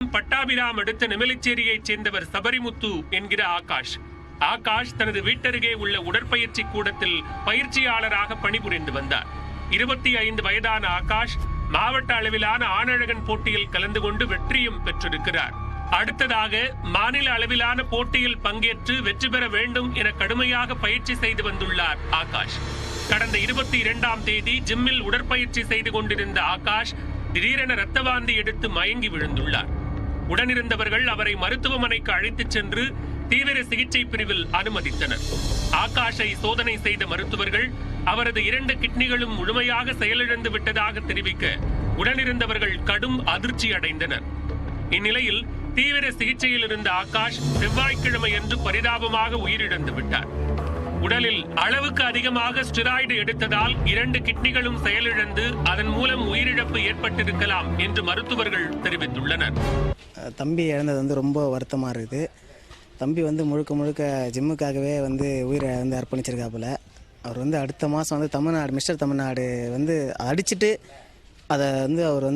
பட்டாபிராம் அடுத்த நெமிலிச்சேரியைச் சேர்ந்தவர் சபரிமுத்து என்கிற ஆகாஷ் தனது வீட்டருகே உள்ள உடற்பயிற்சி கூடத்தில் பயிற்சியாளராக பணிபுரிந்து வந்தார். 25 வயதான ஆகாஷ் மாவட்ட அளவிலான ஆனழகன் போட்டியில் கலந்து கொண்டு வெற்றியும் பெற்றிருக்கிறார். அடுத்ததாக மாநில அளவிலான போட்டியில் பங்கேற்று வெற்றி பெற வேண்டும் என கடுமையாக பயிற்சி செய்து வந்துள்ளார் ஆகாஷ். கடந்த 22ஆம் தேதி ஜிம்மில் உடற்பயிற்சி செய்து கொண்டிருந்த ஆகாஷ் திடீரென ரத்த வாந்தி எடுத்து மயங்கி விழுந்துள்ளார். உடனிருந்தவர்கள் அவரை மருத்துவமனைக்கு அழைத்துச் சென்று தீவிர சிகிச்சை பிரிவில் அனுமதித்தனர். ஆகாஷை சோதனை செய்த மருத்துவர்கள் அவரது 2 கிட்னிகளும் முழுமையாக செயலிழந்து விட்டதாக தெரிவிக்க உடனிருந்தவர்கள் கடும் அதிர்ச்சி அடைந்தனர். இந்நிலையில் தீவிர சிகிச்சையில் இருந்த ஆகாஷ் செவ்வாய்க்கிழமை அன்று பரிதாபமாக உயிரிழந்து விட்டார். உடலில் அளவுக்கு அதிகமாக ஸ்டெராய்டு எடுத்ததால் 2 கிட்னிகளும் செயலிழந்து அதன் மூலம் உயிரிழப்பு ஏற்பட்டிருக்கலாம் என்று மருத்துவர்கள் தெரிவித்துள்ளனர். தம்பி இழந்தது ரொம்ப வருத்தமாக இருக்குது. தம்பி முழுக்க ஜிம்முக்காகவே உயிரை அர்ப்பணிச்சிருக்காப்புல. அவர் அடுத்த மாதம் தமிழ்நாடு மிஸ்டர் தமிழ்நாடு அடிச்சுட்டு அதை அவர்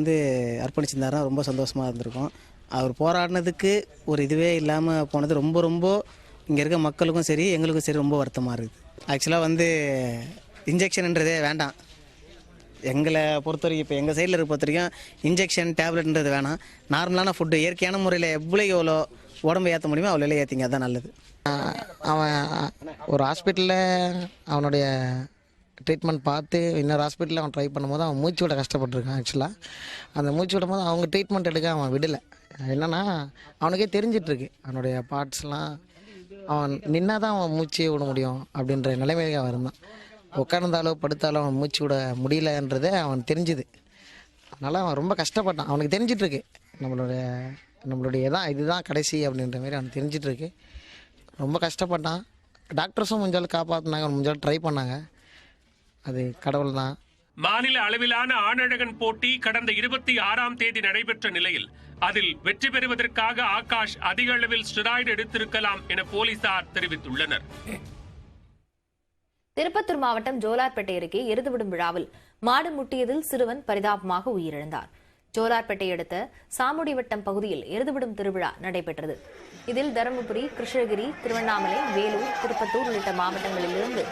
அர்ப்பணிச்சிருந்தாருன்னா ரொம்ப சந்தோஷமாக இருந்திருக்கும். அவர் போராடினதுக்கு ஒரு இதுவே இல்லாமல் போனது ரொம்ப இங்கே இருக்க மக்களுக்கும் சரி எங்களுக்கும் சரி ரொம்ப வருத்தமாக இருக்குது. ஆக்சுவலாக இன்ஜெக்ஷன்ன்றதே வேண்டாம். எங்களை பொறுத்த வரைக்கும் இப்போ எங்கள் சைடில் இருக்க பொறுத்த வரைக்கும் இன்ஜெக்ஷன் டேப்லெட்ன்றது வேணாம். நார்மலான ஃபுட்டு இயற்கையான முறையில் எவ்வளோ உடம்பு ஏற்ற முடியுமோ அவ்வளோ ஏற்றிங்க, அதுதான் நல்லது. அவன் ஒரு ஹாஸ்பிட்டலில் அவனுடைய ட்ரீட்மெண்ட் பார்த்து இன்னொரு ஹாஸ்பிட்டலில் அவன் ட்ரை பண்ணும்போது அவன் மூச்சு விட கஷ்டப்பட்டுருக்கான். ஆக்சுவலாக அந்த மூச்சு விடும் போது அவங்க ட்ரீட்மெண்ட் எடுக்க அவன் விடலை. என்னென்னா அவனுக்கே தெரிஞ்சிட்ருக்கு அவனுடைய பார்ட்ஸ்லாம் அவன் நின்னா தான் அவன் மூச்சே விட முடியும் அப்படின்ற நிலைமைக்கு அவன் இருந்தான். உட்கார்ந்தாலோ படுத்தாலோ அவன் மூச்சு விட முடியலன்றதே அவன் தெரிஞ்சுது. அதனால் அவன் ரொம்ப கஷ்டப்பட்டான். அவனுக்கு தெரிஞ்சிட்ருக்கு நம்மளுடைய இதுதான் கடைசி அப்படின்ற மாதிரி அவனுக்கு தெரிஞ்சிட்ருக்கு. ரொம்ப கஷ்டப்பட்டான். டாக்டர்ஸும் முடிஞ்சாலும் காப்பாற்றினாங்க, முடிஞ்சாலும் ட்ரை பண்ணாங்க. அது கடவுள் தான். மாநில அளவிலான ஆனழகன் போட்டி கடந்த 26ஆம் தேதி நடைபெற்ற நிலையில் அதில் வெற்றி பெறுவதற்காக ஆகாஷ் அதிக அளவில் ஸ்டெராய்டு எடுத்திருக்கலாம் என போலீசார் தெரிவித்துள்ளனர். திருப்பத்தூர் மாவட்டம் ஜோலார்பேட்டை அருகே எருதுவிடும் விழாவில் மாடு முட்டியதில் சிறுவன் பரிதாபமாக உயிரிழந்தார். ஜோலார்பேட்டை அடுத்த சாமுடிவட்டம் பகுதியில் எருதுவிடும் திருவிழா நடைபெற்றது. இதில் தருமபுரி, கிருஷ்ணகிரி, திருவண்ணாமலை, வேலூர், திருப்பத்தூர் உள்ளிட்ட மாவட்டங்களிலிருந்து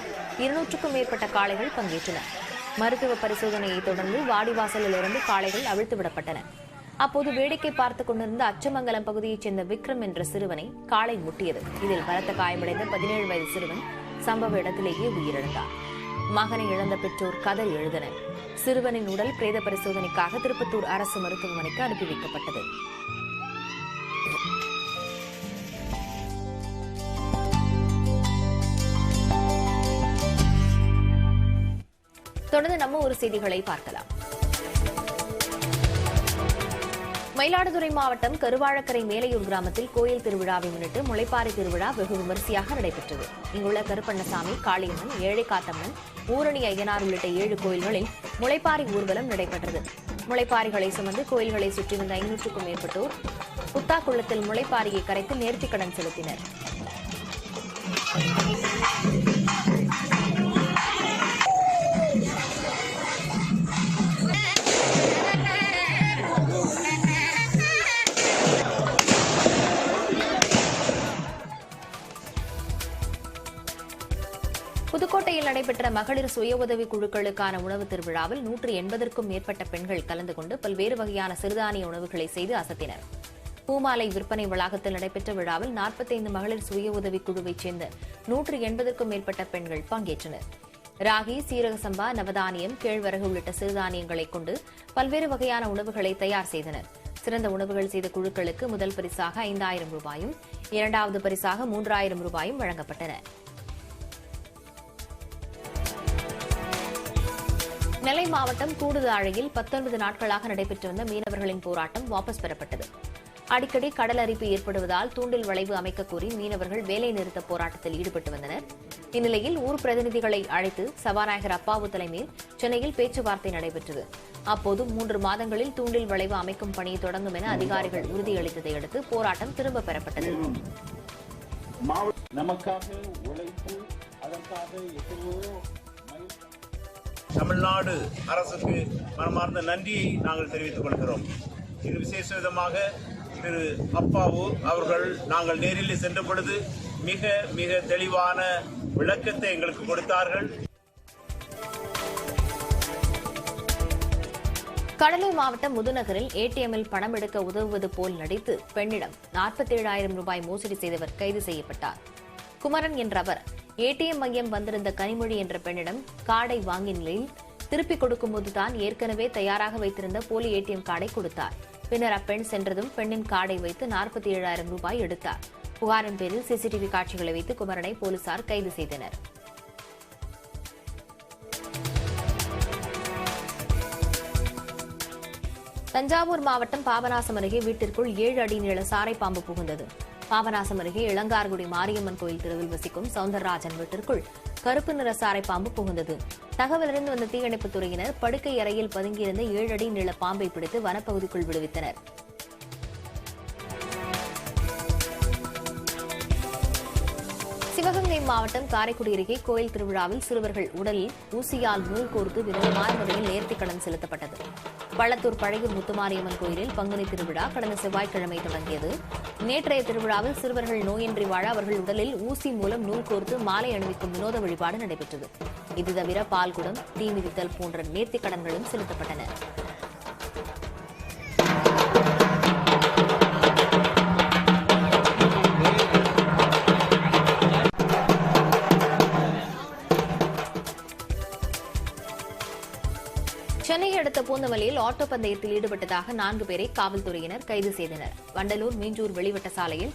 200க்கும் மேற்பட்ட காளைகள் பங்கேற்றன. மருத்துவ பரிசோதனையை தொடர்ந்து வாடிவாசலில் இருந்து காளைகள் அவிழ்த்து விடப்பட்டன. அப்போது வேடிக்கை பார்த்துக் கொண்டிருந்த அச்சமங்கலம் பகுதியைச் சேர்ந்த விக்ரம் என்ற சிறுவனை காளை முட்டியது. இதில் பலத்த காயமடைந்த 17 வயது சிறுவன் சம்பவ இடத்திலேயே உயிரிழந்தார். மகனை இழந்த பெற்றோர் கதறி எழுதினர். சிறுவனின் உடல் பிரேத பரிசோதனைக்காக திருப்பத்தூர் அரசு மருத்துவமனைக்கு அனுப்பி வைக்கப்பட்டது. தொடர்ந்து நம்ம ஒரு செய்திகளை பார்க்கலாம். மயிலாடுதுறை மாவட்டம் கருவாழக்கரை மேலையூர் கிராமத்தில் கோயில் திருவிழாவை முன்னிட்டு முளைப்பாரி திருவிழா வெகு விமரிசையாக நடைபெற்றது. இங்குள்ள கருப்பண்ணசாமி, காளியம்மன், ஏழை காத்தம்மன், ஊரணி ஐயனார் உள்ளிட்ட 7 கோயில்களில் முளைப்பாரி ஊர்வலம் நடைபெற்றது. முளைப்பாரிகளை சுமந்து கோயில்களை சுற்றி வந்த 500க்கும் மேற்பட்டோர் புத்தாக்குளத்தில் முளைப்பாரியை கரைத்து நேர்த்திக்கடன் செலுத்தினர். புதுக்கோட்டையில் நடைபெற்ற மகளிர் சுய உதவி குழுக்களுக்கான உணவு திருவிழாவில் 180க்கும் மேற்பட்ட பெண்கள் கலந்து கொண்டு பல்வேறு வகையான சிறுதானிய உணவுகளை செய்து அசத்தினர். பூமாலை விற்பனை வளாகத்தில் நடைபெற்ற விழாவில் 45 மகளிர் சுய உதவி குழுவைச் சேர்ந்த 180க்கும் மேற்பட்ட பெண்கள் பங்கேற்றனர். ராகி, சீரக சம்பா, நவதானியம், கேழ்வரகு உள்ளிட்ட சிறுதானியங்களைக் கொண்டு பல்வேறு வகையான உணவுகளை தயார் செய்தனர். சிறந்த உணவுகள் செய்த குழுக்களுக்கு முதல் பரிசாக 5000 ரூபாயும், இரண்டாவது பரிசாக 3000 ரூபாயும் வழங்கப்பட்டன. நெல்லை மாவட்டம் கூடுதாழையில் 19 நாட்களாக நடைபெற்று வந்த மீனவர்களின் போராட்டம் வாபஸ் பெறப்பட்டது. அடிக்கடி கடல் அரிப்பு ஏற்படுவதால் தூண்டில் வளைவு அமைக்க கோரி மீனவர்கள் வேலைநிறுத்த போராட்டத்தில் ஈடுபட்டு வந்தனர். இந்நிலையில் ஊர் பிரதிநிதிகளை அழைத்து சபாநாயகர் அப்பாவு தலைமையில் சென்னையில் பேச்சுவார்த்தை நடைபெற்றது. அப்போது 3 மாதங்களில் தூண்டில் வளைவு அமைக்கும் பணி தொடங்கும் என அதிகாரிகள் உறுதியளித்ததை அடுத்து போராட்டம் திரும்பப் பெறப்பட்டது. தமிழ்நாடு அரசுக்கு மனமார்ந்த நன்றியை நாங்கள் தெரிவித்துக் கொள்கிறோம். இது விசேஷ விதமாக திரு அப்பாவு அவர்கள் நாங்கள் நேரில் சென்ற பொழுது மிக மிக தெளிவான விளக்கத்தை எங்களுக்கு கொடுத்தார்கள். கடலூர் மாவட்டம் முதுநகரில் ஏடிஎம்மில் பணம் எடுக்க உதவுவது போல் நடித்து பெண்ணிடம் 47,000 ரூபாய் மோசடி செய்தவர் கைது செய்யப்பட்டார். குமரன் என்றவர் ஏடிஎம் மையம் வந்திருந்த கனிமொழி என்ற பெண்ணிடம் கார்டை வாங்கிய நிலையில் திருப்பிக் கொடுக்கும்போதுதான் ஏற்கனவே தயாராக வைத்திருந்த போலி ஏடிஎம் கார்டை கொடுத்தார். பின்னர் அப்பெண் சென்றதும் பெண்ணின் கார்டை வைத்து 47,000 ரூபாய் எடுத்தார். புகாரின் பேரில் சிசிடிவி காட்சிகளை வைத்து குமரனை போலீசார் கைது செய்தனர். தஞ்சாவூர் மாவட்டம் பாபநாசம் அருகே வீட்டிற்குள் 7 அடி நீள சாரை பாம்பு புகுந்தது. பாபநாசம் அருகே இளங்கார்குடி மாரியம்மன் கோயில் தெருவில் வசிக்கும் சவுந்தரராஜன் வீட்டிற்குள் கருப்பு நிற சாரை பாம்பு புகுந்தது. தகவலறிந்து வந்த தீயணைப்புத் துறையினர் படுக்கை அறையில் பதுங்கியிருந்த 7 அடி நீள பாம்பை பிடித்து வனப்பகுதிக்குள் விடுவித்தனர். சிவகங்கை மாவட்டம் காரைக்குடி அருகே கோயில் திருவிழாவில் சிறுவர்கள் உடலில் ஊசியால் நூல் கோர்த்து விதமான முறையில் நேர்த்திக்கடன் செலுத்தப்பட்டது. பள்ளத்தூர் பழையூர் முத்துமாரியம்மன் கோயிலில் பங்குனி திருவிழா கடந்த செவ்வாய்க்கிழமை தொடங்கியது. நேற்றைய திருவிழாவில் சிறுவர்கள் நோயின்றி வாழ அவர்கள் உடலில் ஊசி மூலம் நூல் கோர்த்து மாலை அணிவிக்கும் வினோத வழிபாடு நடைபெற்றது. இது தவிர பால்குடம், தீ மிதித்தல் போன்ற நேர்த்திக்கடன்களும் செலுத்தப்பட்டன. சென்னையை அடுத்த பூந்தமல்லியில் ஆட்டோ பந்தயத்தில் ஈடுபட்டதாக 4 பேரை காவல்துறையினர் கைது செய்தனர். வண்டலூர் மீஞ்சூர் வெளிவட்ட சாலையில்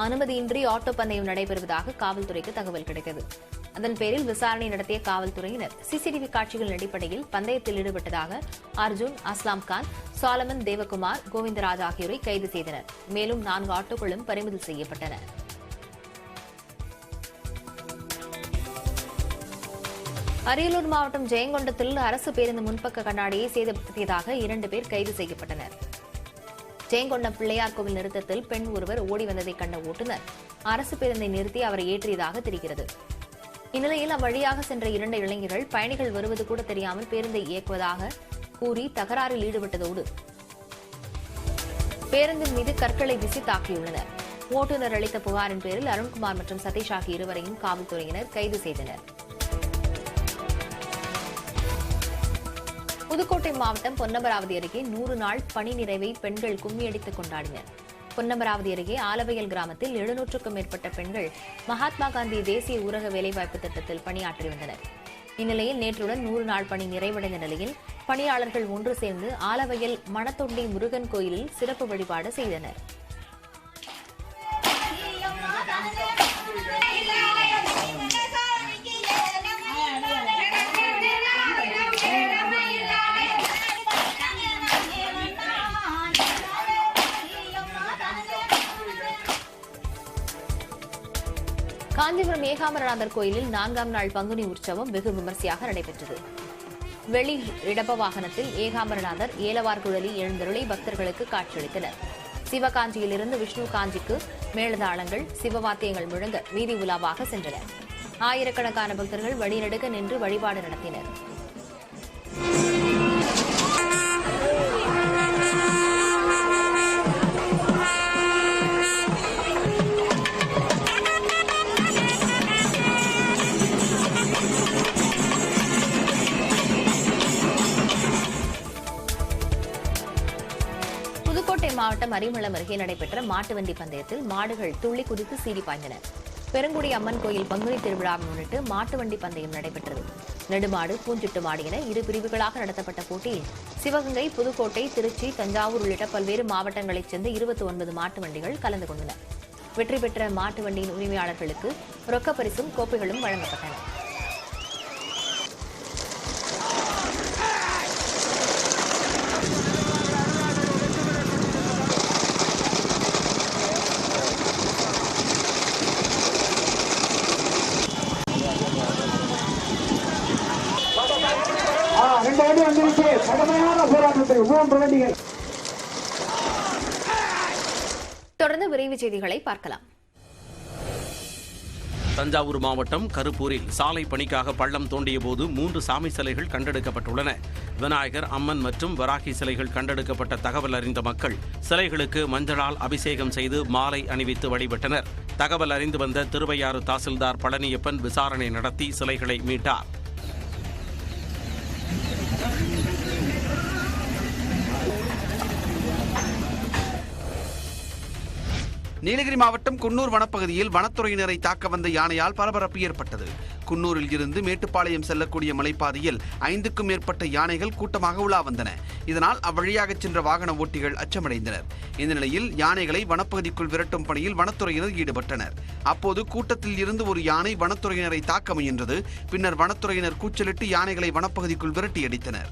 அனுமதியின்றி ஆட்டோ பந்தயம் நடைபெறுவதாக காவல்துறைக்கு தகவல் கிடைத்தது. அதன் பேரில் விசாரணை நடத்திய காவல்துறையினர் சிசிடிவி காட்சிகளின் அடிப்படையில் பந்தயத்தில் ஈடுபட்டதாக அர்ஜுன், அஸ்லாம் கான், சாலமன், தேவகுமார், கோவிந்தராஜ் ஆகியோரை கைது செய்தனர். மேலும் 4 ஆட்டோக்களும் பறிமுதல் செய்யப்பட்டன. அரியலூர் மாவட்டம் ஜெயங்கொண்டத்தில் அரசு பேருந்து முன்பக்க கண்ணாடியை சேதப்படுத்தியதாக 2 பேர் கைது செய்யப்பட்டனர். ஜெயங்கொண்டம் பிள்ளையார் கோவில் நிறுத்தத்தில் பெண் ஒருவர் ஓடி வந்ததை கண்ட ஓட்டுநர் அரசு பேருந்தை நிறுத்தி அவரை ஏற்றியதாக தெரிகிறது. இந்நிலையில் அவ்வழியாக சென்ற 2 இளைஞர்கள் பயணிகள் வருவது கூட தெரியாமல் பேருந்தை இயக்குவதாக கூறி தகராறில் ஈடுபட்டதோடு பேருந்தின் மீது கற்களை வீசி தாக்கியுள்ளனர். ஓட்டுநர் அளித்த புகாரின் பேரில் அருண்குமார் மற்றும் சதீஷ் ஆகிய இருவரையும் காவல்துறையினர் கைது செய்தனர். புதுக்கோட்டை மாவட்டம் பொன்னமராவதி அருகே 100 நாள் பணி நிறைவை பெண்கள் கும்மியடித்துக் கொண்டாடினர். பொன்னமராவதி அருகே ஆலவயல் கிராமத்தில் 700க்கும் மேற்பட்ட பெண்கள் மகாத்மா காந்தி தேசிய ஊரக வேலைவாய்ப்பு திட்டத்தில் பணியாற்றி வந்தனர். இந்நிலையில் நேற்றுடன் 100 நாள் பணி நிறைவடைந்த நிலையில் பணியாளர்கள் ஒன்று சேர்ந்து ஆலவயல் மணத்தொண்டி முருகன் கோயிலில் சிறப்பு வழிபாடு செய்தனர். காஞ்சிபுரம் ஏகாம்பரநாதர் கோயிலில் 4ஆம் நாள் பங்குனி உற்சவம் வெகு விமரிசையாக நடைபெற்றது. வெளி இடப வாகனத்தில் ஏகாம்பரநாதர் ஏலவார் குழலி எழுந்தருளை பக்தர்களுக்கு காட்சியளித்தனர். சிவகாஞ்சியிலிருந்து விஷ்ணு காஞ்சிக்கு மேளதாளங்கள், சிவவாத்தியங்கள் முழங்க வீதி உலாவாக சென்றனர். ஆயிரக்கணக்கான பக்தர்கள் வழிநெடுக நின்று வழிபாடு நடத்தினர். மாவட்டம் அரிமளம் அருகே நடைபெற்ற மாட்டு வண்டி பந்தயத்தில் மாடுகள் துள்ளி குதித்து சீறி பாய்ந்தன. பெருங்குடி அம்மன் கோயில் பங்குனி திருவிழாவை முன்னிட்டு மாட்டு வண்டி பந்தயம் நடைபெற்றது. நெடுமாடு, பூஞ்சிட்டு மாடு என இரு பிரிவுகளாக நடத்தப்பட்ட போட்டியில் சிவகங்கை, புதுக்கோட்டை, திருச்சி, தஞ்சாவூர் உள்ளிட்ட பல்வேறு மாவட்டங்களைச் சேர்ந்த 29 மாட்டு வண்டிகள் கலந்து கொண்டன. வெற்றி பெற்ற மாட்டு வண்டியின் உரிமையாளர்களுக்கு ரொக்கப் பரிசும் கோப்பைகளும் வழங்கப்பட்டன. தொடர்ந்து விரைவு செய்திகளை பார்க்கலாம். தஞ்சாவூர் மாவட்டம் கருப்பூரில் சாலை பணிக்காக பள்ளம் தோண்டிய போது 3 சாமி சிலைகள் கண்டெடுக்கப்பட்டுள்ளன. விநாயகர், அம்மன் மற்றும் வராகி சிலைகள் கண்டெடுக்கப்பட்ட தகவல் அறிந்த மக்கள் சிலைகளுக்கு மஞ்சளால் அபிஷேகம் செய்து மாலை அணிவித்து வழிபட்டனர். தகவல் அறிந்து வந்த திருவையாறு தாசில்தார் பழனியப்பன் விசாரணை நடத்தி சிலைகளை மீட்டார். நீலகிரி மாவட்டம் குன்னூர் வனப்பகுதியில் வனத்துறையினரை தாக்க வந்த யானையால் பரபரப்பு ஏற்பட்டது. குன்னூரில் இருந்து மேட்டுப்பாளையம் செல்லக்கூடிய மலைப்பாதையில் 5க்கும் மேற்பட்ட யானைகள் கூட்டமாக உலா வந்தன. இதனால் அவ்வழியாக சென்ற வாகன ஓட்டிகள் அச்சமடைந்தனர். இந்த நிலையில் யானைகளை வனப்பகுதிக்குள் விரட்டும் பணியில் வனத்துறையினர் ஈடுபட்டனர். அப்போது கூட்டத்தில் இருந்து ஒரு யானை வனத்துறையினரை தாக்க முயன்றது. பின்னர் வனத்துறையினர் கூச்சலிட்டு யானைகளை வனப்பகுதிக்குள் விரட்டி அடித்தனர்.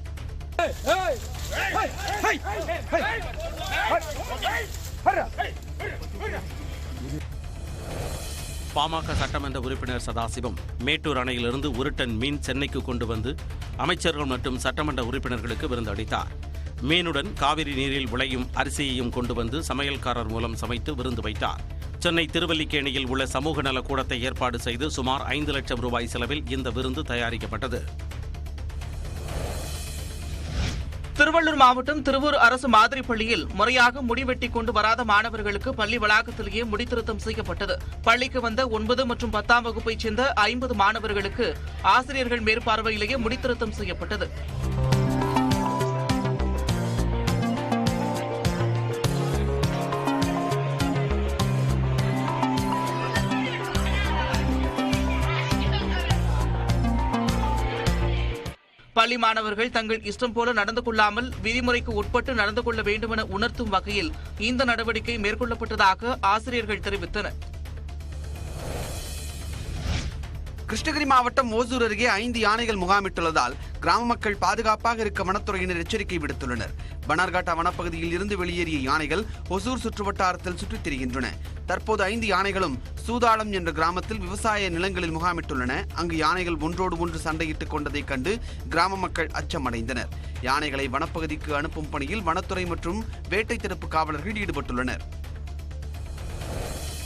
பாமக சட்டமன்ற உறுப்பினர் சதாசிவம் மேட்டூர் அணையிலிருந்து 1 டன் மீன் சென்னைக்கு கொண்டு வந்து அமைச்சர்கள் மற்றும் சட்டமன்ற உறுப்பினர்களுக்கு விருந்தளித்தார். மீனுடன் காவிரி நீரில் விளையும் அரிசியையும் கொண்டு வந்து சமையல்காரர் மூலம் சமைத்து விருந்து வைத்தார். சென்னை திருவல்லிக்கேணியில் உள்ள சமூக நல கூடத்தை ஏற்பாடு செய்து சுமார் 5 லட்சம் ரூபாய் செலவில் இந்த விருந்து தயாரிக்கப்பட்டது. திருவள்ளூர் மாவட்டம் திருவூர் அரசு மாதிரி பள்ளியில் முறையாக முடிவெட்டி கொண்டு வராத மாணவர்களுக்கு பள்ளி வளாகத்திலேயே முடித்திருத்தம் செய்யப்பட்டது. பள்ளிக்கு வந்த 9 மற்றும் 10ஆம் வகுப்பைச் சேர்ந்த 50 மாணவர்களுக்கு ஆசிரியர்கள் மேற்பார்வையிலேயே முடித்திருத்தம் செய்யப்பட்டது. பள்ளி மாணவர்கள் தங்கள் இஷ்டம் போல நடந்து கொள்ளாமல் விதிமுறைக்கு உட்பட்டு நடந்து கொள்ள வேண்டும் என உணர்த்தும் வகையில் இந்த நடவடிக்கை மேற்கொள்ளப்பட்டதாக ஆசிரியர்கள் தெரிவித்தனர். கிருஷ்ணகிரி மாவட்டம் ஓசூர் அருகே 5 யானைகள் முகாமிட்டுள்ளதால் கிராம மக்கள் பாதுகாப்பாக இருக்க வனத்துறையினர் எச்சரிக்கை விடுத்துள்ளனர். பனார்காட்டா வனப்பகுதியில் இருந்து வெளியேறிய யானைகள் ஒசூர் சுற்றுவட்டாரத்தில் சுற்றித் திரிகின்றன. தற்போது 5 யானைகளும் சூதாளம் என்ற கிராமத்தில் விவசாய நிலங்களில் முகாமிட்டுள்ளன. அங்கு யானைகள் ஒன்றோடு ஒன்று சண்டையிட்டுக் கொண்டதைக் கண்டு கிராம மக்கள் அச்சமடைந்தனர். யானைகளை வனப்பகுதிக்கு அனுப்பும் பணியில் வனத்துறை மற்றும் வேட்டை தடுப்பு காவலர்கள் ஈடுபட்டுள்ளனர்.